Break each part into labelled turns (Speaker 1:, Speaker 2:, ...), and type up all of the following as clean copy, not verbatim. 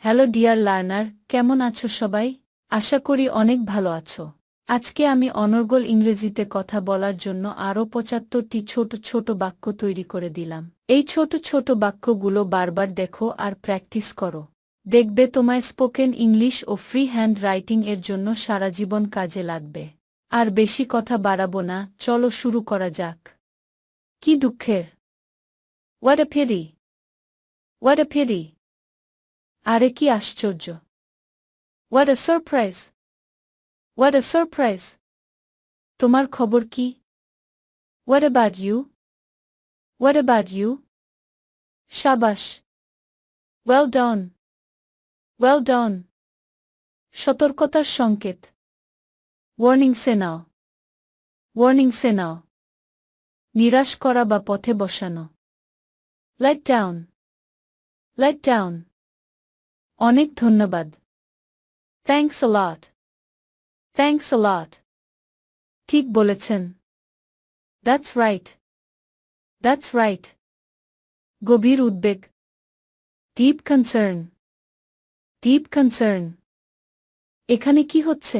Speaker 1: Hello dear learner, কেমন আছো সবাই? আশা করি অনেক ভালো আছো। আজকে আমি অনর্গল ইংরেজিতে কথা বলার জন্য আরও ৭৫টি ছোট ছোট বাক্য তৈরি করে দিলাম। এই ছোট ছোট বাক্যগুলো বারবার দেখো আর প্র্যাকটিস করো। দেখবে তোমায় স্পোকেন ইংলিশ ও ফ্রি হ্যান্ড রাইটিং এর জন্য সারা জীবন কাজে লাগবে। আর বেশি কথা বাড়াবো না, চলো শুরু করা যাক। কি দুঃখের! What a PT! What a PT! আরে কি আশ্চর্য! What a surprise! What a surprise! তোমার খবর কি? What about you? What about you? শাবাশ! Well done! Well done! সতর্কতার সংকেত। Warning signal! Warning signal! নিরাশ করা বা পথে বসানো। Let down! Let down! অনেক ধন্যবাদ। Thanks a lot! Thanks a lot! ঠিক বলেছেন। That's right! That's right! গভীর উদ্বেগ। Deep concern! Deep concern! এখানে কি হচ্ছে?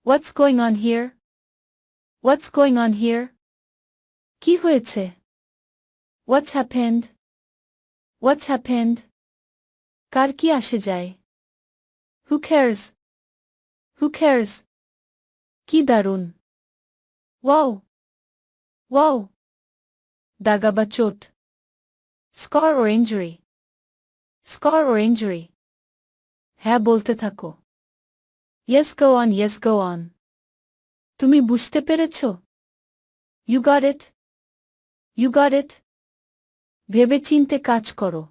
Speaker 1: What's going on here? What's going on here? কি হয়েছে? What's happened? What's happened? কার কি আসে যায়? Who cares? Who cares? কি দারুণ! Wow! Wow! দাগা বা চোট। Scar or injury? Scar or injury? হ্যাঁ বলতে থাকো। Yes go on, yes go on. তুমি বুঝতে পেরেছ? You got it? You got it? ভেবেচিন্তে কাজ করো।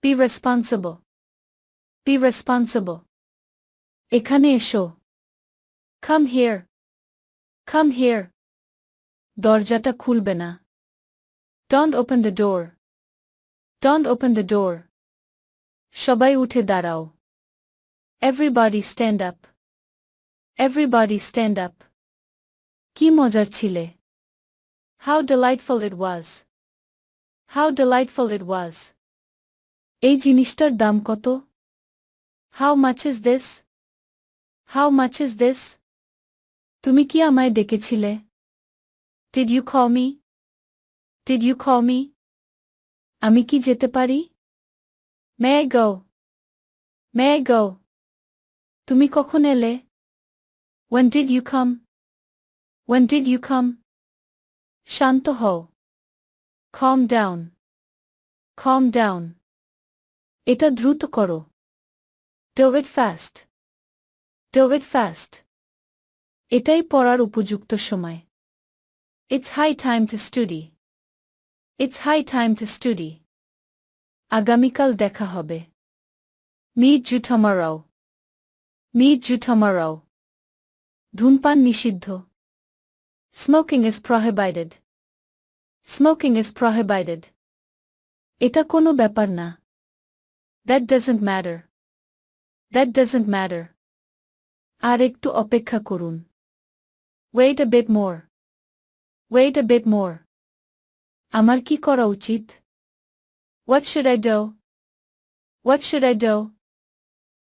Speaker 1: Be responsible. Be responsible. এখানে এসো। Come here. Come here. দরজাটা খুলবে না। Don't open the door. Don't open the door. সবাই উঠে দাঁড়াও। Everybody stand up. Everybody stand up. কি মজার ছিলে! How delightful it was. How delightful it was. এই জিনিসটার দাম কত? How much is this? How much is this? তুমি কি আমায় ডেকেছিলে? Did you call me? Did you call me? আমি কি যেতে পারি? May I go? May I go? তুমি কখন এলে? When did you come? When did you come? শান্ত হও। Calm down. Calm down. এটা দ্রুত করো। Do it fast. Do it fast. এটাই পড়ার উপযুক্ত সময়। It's high time to study. It's high time to study. আগামীকাল দেখা হবে। Meet you tomorrow. Meet you tomorrow. ধূমপান নিষিদ্ধ। Smoking is prohibited. Smoking is prohibited. এটা কোনো ব্যাপার না। That doesn't matter. That doesn't matter. আর একটু অপেক্ষা করুন। Wait a bit more. Wait a bit more. আমার কি করা উচিত? What should I do? What should I do?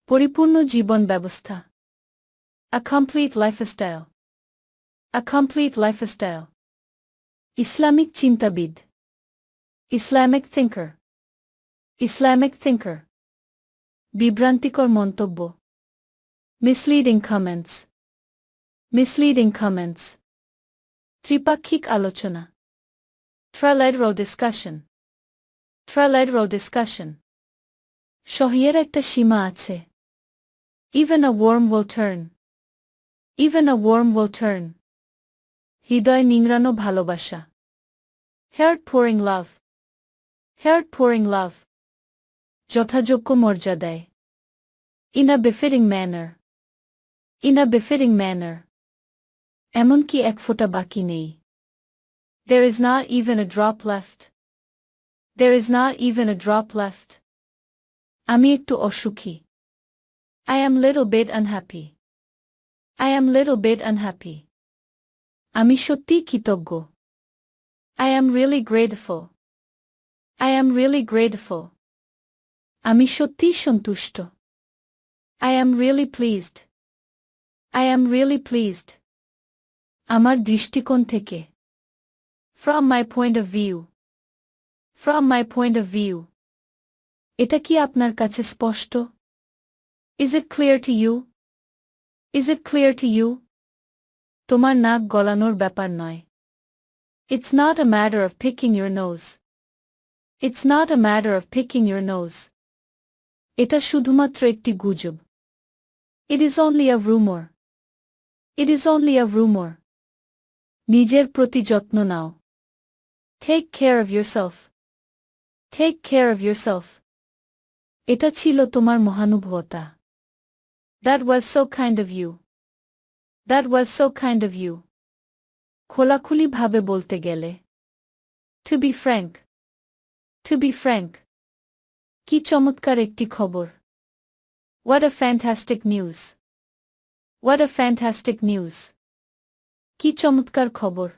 Speaker 1: পরিপূর্ণ জীবন ব্যবস্থা। A complete lifestyle. A complete lifestyle. Islamic চিন্তাবিদ। Islamic thinker. Islamic thinker. বিভ্রান্তিকর মন্তব্য। Misleading comments. Misleading comments. ত্রিপাক্ষিক আলোচনা। Trilateral discussion. Trilateral discussion. সহিয়ের একটা সীমা আছে। Even a worm will turn. Even a worm will turn. হৃদয় নিংড়ানো ভালোবাসা। Heart pouring love. Heart pouring love. যথাযোগ্য মর্যাদায়। In a befitting manner. In a befitting manner. এমনকি এক ফোঁটা বাকি নেই। There is not even a drop left. There is not even a drop left. আমি একটু অসুখী। I am little bit unhappy. I am little bit unhappy. আমি সত্যিই কৃতজ্ঞ। I am really grateful. I am really grateful. আমি সত্যিই সন্তুষ্ট। I am really pleased. I am really pleased. আমার দৃষ্টিকোণ থেকে। From my point of view. From my point of view. এটা কি আপনার কাছে স্পষ্ট? Is it clear to you? Is it clear to you? তোমার নাক গলানোর ব্যাপার নয়। It's not a matter of picking your nose. It's not a matter of picking your nose. এটা শুধুমাত্র একটি গুজব। It is only a rumor. It is only a rumor. নিজের প্রতি যত্ন নাও। Take care of yourself. Take care of yourself. এটা ছিল তোমার মহানুভবতা। That was so kind of you. That was so kind of you. খোলাখুলিভাবে বলতে গেলে। To be frank. To be frank. কি চমৎকার একটি খবর। What a fantastic news. What a fantastic news. কি চমৎকার খবর।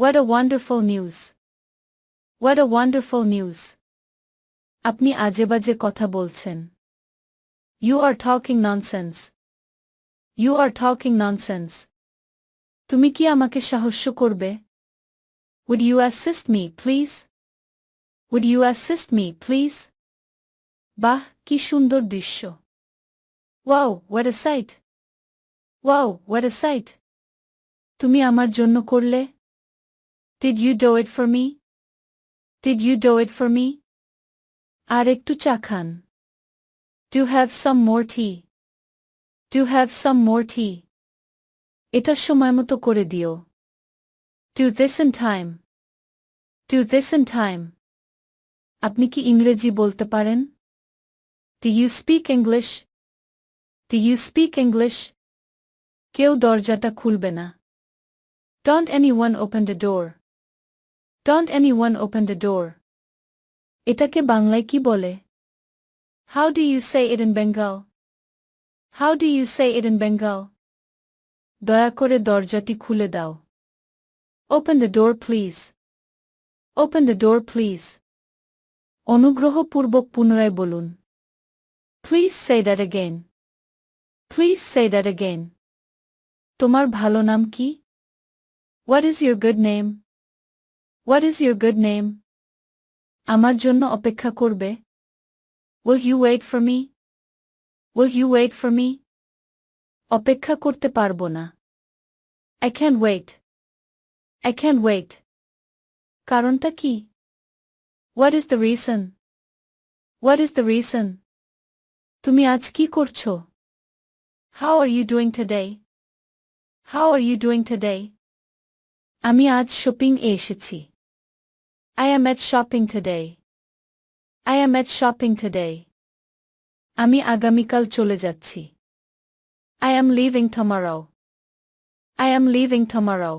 Speaker 1: What a wonderful news. What a wonderful news. আপনি আজেবাজে কথা বলছেন। You are talking nonsense. You are talking nonsense. তুমি কি আমাকে সাহায্য করবে? Would you assist me, please? Would you assist me, please? বাহ, কি সুন্দর দৃশ্য। Wow, what a sight. Wow, what a sight. তুমি আমার জন্য করলে? Did you do it for me? Did you do it for me? আর একটু চা খান। Do have some more tea. Do have some more tea. এটা সময়মতো করে দিও। Do this in time. Do this in time. আপনি কি ইংরেজি বলতে পারেন? Do you speak English? Do you speak English? কেউ দরজাটা খুলবে না। Don't anyone open the door. Don't anyone open the door. এটাকে বাংলায় কি বলে? How do you say it in Bengal? How do you say it in Bengal? দয়া করে দরজাটি খুলে দাও। Open the door, please. Open the door, please. অনুগ্রহপূর্বক পুনরায় বলুন। Please say that again. Please say that again. তোমার ভালো নাম কি? What is your good name? What is your good name? আমার জন্য অপেক্ষা করবে? Will you wait for me? Will you wait for me? অপেক্ষা করতে পারবো না। I can't wait. I can't wait. কারণটা কি? What is the reason? What is the reason? তুমি আজ কি করছো? How are you doing today? How are you doing today? আমি আজ শপিং এ এসেছি। I am at shopping today. I am at shopping today. আমি আগামীকাল চলে যাচ্ছি। I am leaving tomorrow. I am leaving tomorrow.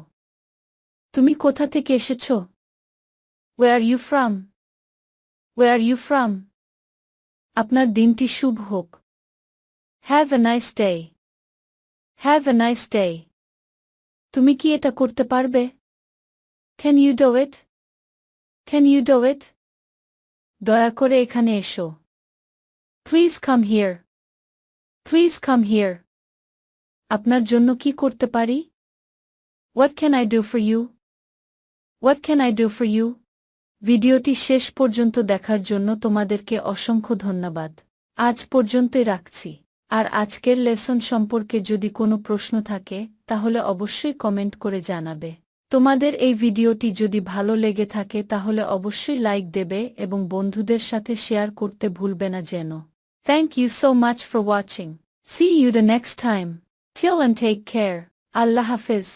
Speaker 1: তুমি কোথা থেকে এসেছো? Where are you from? Where are you from? আপনার দিনটি শুভ হোক। Have a nice day. Have a nice day. তুমি কি এটা করতে পারবে? Can you do it? Can you do it? দয়া করে এখানে এসো। Please come here. Please come here. আপনার জন্য কি করতে পারি? What can I do for you? What can I do for you? ভিডিওটি শেষ পর্যন্ত দেখার জন্য তোমাদেরকে অসংখ্য ধন্যবাদ। আজ পর্যন্তই রাখছি। আর আজকের লেসন সম্পর্কে যদি কোনো প্রশ্ন থাকে তাহলে অবশ্যই কমেন্ট করে জানাবে। তোমাদের এই ভিডিওটি যদি ভালো লেগে থাকে তাহলে অবশ্যই লাইক দেবে এবং বন্ধুদের সাথে শেয়ার করতে ভুলবে না যেন। Thank you so much for watching. See you the next time. Till and take care. Allah Hafiz.